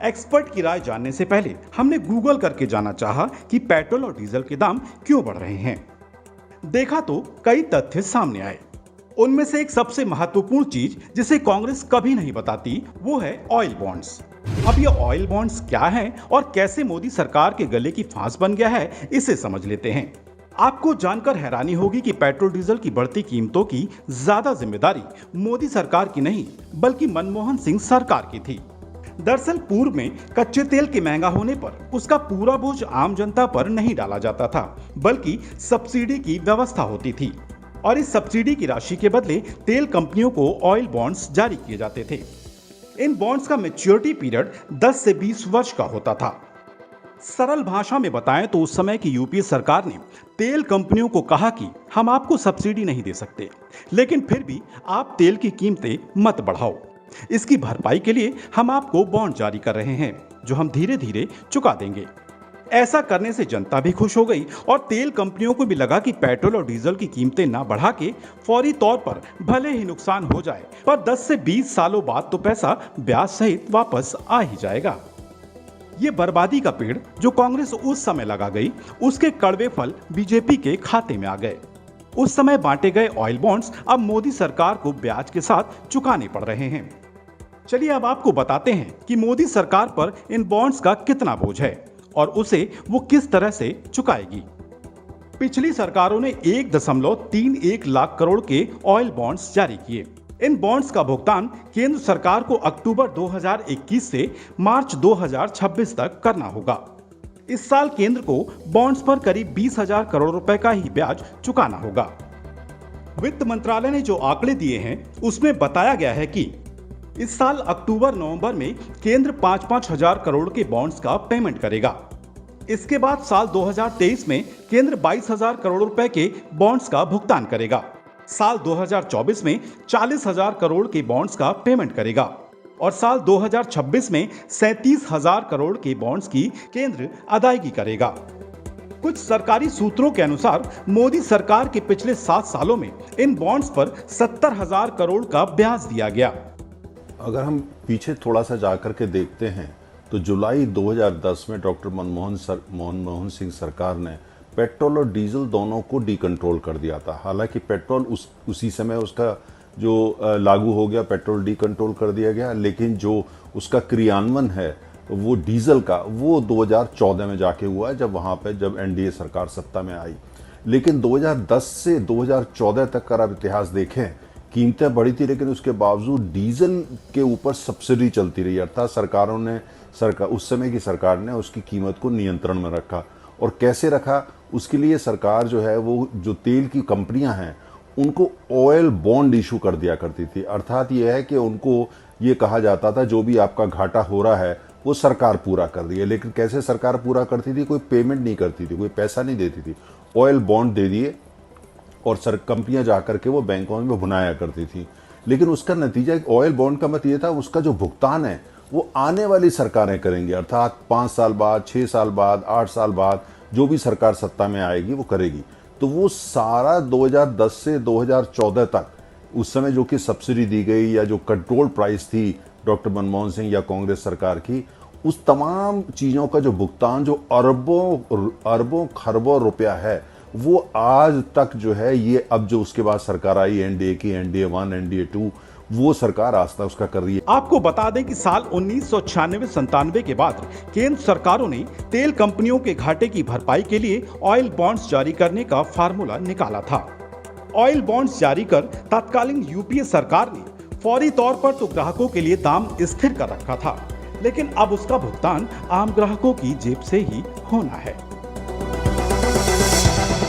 Expert की राय जानने से पहले हमने गूगल करके जाना चाहा कि पेट्रोल और डीजल के दाम क्यों बढ़ रहे हैं। देखा तो कई तथ्य सामने आए। उनमें से एक सबसे महत्वपूर्ण चीज जिसे कांग्रेस कभी नहीं बताती वो है ऑयल बॉन्ड्स। अब ये ऑयल बॉन्ड्स क्या हैं और कैसे मोदी सरकार के गले की फांस बन गया है, इसे समझ लेते हैं। आपको जानकर हैरानी होगी कि पेट्रोल डीजल की बढ़ती कीमतों की ज्यादा जिम्मेदारी मोदी सरकार की नहीं बल्कि मनमोहन सिंह सरकार की थी। दरअसल पूर्व में कच्चे तेल के महंगा होने पर उसका पूरा बोझ आम जनता पर नहीं डाला जाता था, बल्कि सब्सिडी की व्यवस्था होती थी और इस सब्सिडी की राशि के बदले तेल कंपनियों को ऑयल बॉन्ड्स जारी किए जाते थे। इन बॉन्ड्स का मैच्योरिटी पीरियड 10 से 20 वर्ष का होता था। सरल भाषा में बताएं तो उस समय की यूपीए सरकार ने तेल कंपनियों को कहा कि हम आपको सब्सिडी नहीं दे सकते, लेकिन फिर भी आप तेल की कीमतें मत बढ़ाओ। इसकी भरपाई के लिए हम आपको बॉन्ड जारी कर रहे हैं जो हम धीरे धीरे चुका देंगे। ऐसा करने से जनता भी खुश हो गई और तेल कंपनियों को भी लगा कि पेट्रोल और डीजल की कीमतें ना बढ़ा के फौरी तौर पर भले ही नुकसान हो जाए पर 10 से 20 सालों बाद तो पैसा ब्याज सहित वापस आ ही जाएगा। ये बर्बादी का पेड़ जो कांग्रेस उस समय लगा गई, उसके कड़वे फल बीजेपी के खाते में आ गए। उस समय बांटे गए ऑयल बॉन्ड्स अब मोदी सरकार को ब्याज के साथ चुकाने पड़ रहे हैं। चलिए अब आपको बताते हैं कि मोदी सरकार पर इन बॉन्ड्स का कितना बोझ है और उसे वो किस तरह से चुकाएगी। पिछली सरकारों ने 1.31 लाख करोड़ के ऑयल बॉन्ड्स जारी किए। इन बॉन्ड्स का भुगतान केंद्र सरकार को अक्टूबर 2021 से मार्च 2026 तक करना होगा। इस साल केंद्र को बॉन्ड्स पर करीब 20,000 करोड़ रुपए का ही ब्याज चुकाना होगा। वित्त मंत्रालय ने जो आंकड़े दिए हैं उसमें बताया गया है कि इस साल अक्टूबर-नवंबर में केंद्र 5-5 हजार करोड़ के बॉन्ड्स का पेमेंट करेगा। इसके बाद साल 2023 में केंद्र 22,000 करोड़ रुपए के बॉन्ड्स का भुगतान करेगा। साल 2024 में 40,000 करोड़ के बॉन्ड्स का पेमेंट करेगा और साल 2026 में 37,000 करोड़ के बॉन्ड्स की केंद्र अदायगी करेगा। कुछ सरकारी सूत्रों के अनुसार मोदी सरकार के पिछले 7 सालों में इन बॉन्ड्स पर 70,000 करोड़ का ब्याज दिया गया। अगर हम पीछे थोड़ा सा जाकर के देखते हैं तो जुलाई 2010 में डॉक्टर मनमोहन सिंह सरकार ने पेट्रोल और डीजल दोनों को डीकंट्रोल कर दिया था। हालांकि पेट्रोल उसी समय उसका जो लागू हो गया, पेट्रोल डीकंट्रोल कर दिया गया, लेकिन जो उसका क्रियान्वयन है वो डीजल का वो 2014 में जाके हुआ है, जब एनडीए सरकार सत्ता में आई। लेकिन 2010 से 2014 तक का आप इतिहास देखें, कीमतें बढ़ी थी लेकिन उसके बावजूद डीजल के ऊपर सब्सिडी चलती रही। अर्थात उस समय की सरकार ने उसकी कीमत को नियंत्रण में रखा। और कैसे रखा, उसके लिए सरकार जो है वो जो तेल की कंपनियां हैं उनको ऑयल बॉन्ड इशू कर दिया करती थी। अर्थात ये है कि उनको ये कहा जाता था जो भी आपका घाटा हो रहा है वो सरकार पूरा कर रही है। लेकिन कैसे सरकार पूरा करती थी, कोई पेमेंट नहीं करती थी, कोई पैसा नहीं देती थी, ऑयल बॉन्ड दे दिए और कंपनियां जाकर के वो बैंकों में भुनाया करती थी। लेकिन उसका नतीजा ऑयल बॉन्ड का मत ये था उसका जो भुगतान है वो आने वाली सरकारें करेंगी। अर्थात 5 साल बाद, 6 साल बाद, 8 साल बाद जो भी सरकार सत्ता में आएगी वो करेगी। तो वो सारा 2010 से 2014 तक उस समय जो कि सब्सिडी दी गई या जो कंट्रोल प्राइस थी डॉक्टर मनमोहन सिंह या कांग्रेस सरकार की, उस तमाम चीज़ों का जो भुगतान जो अरबों खरबों रुपया है वो आज तक जो है ये अब जो उसके बाद सरकार आई एनडीए की, एनडीए 1, एनडीए 2, वो सरकार आस्था उसका कर रही है। आपको बता दें कि साल 1996-97 के बाद केंद्र सरकारों ने तेल कंपनियों के घाटे की भरपाई के लिए ऑयल बॉन्ड्स जारी करने का फार्मूला निकाला था। ऑयल बॉन्ड्स जारी कर तत्कालीन यूपीए सरकार ने फौरी तौर पर तो ग्राहकों के लिए दाम स्थिर कर रखा था, लेकिन अब उसका भुगतान आम ग्राहकों की जेब से ही होना है।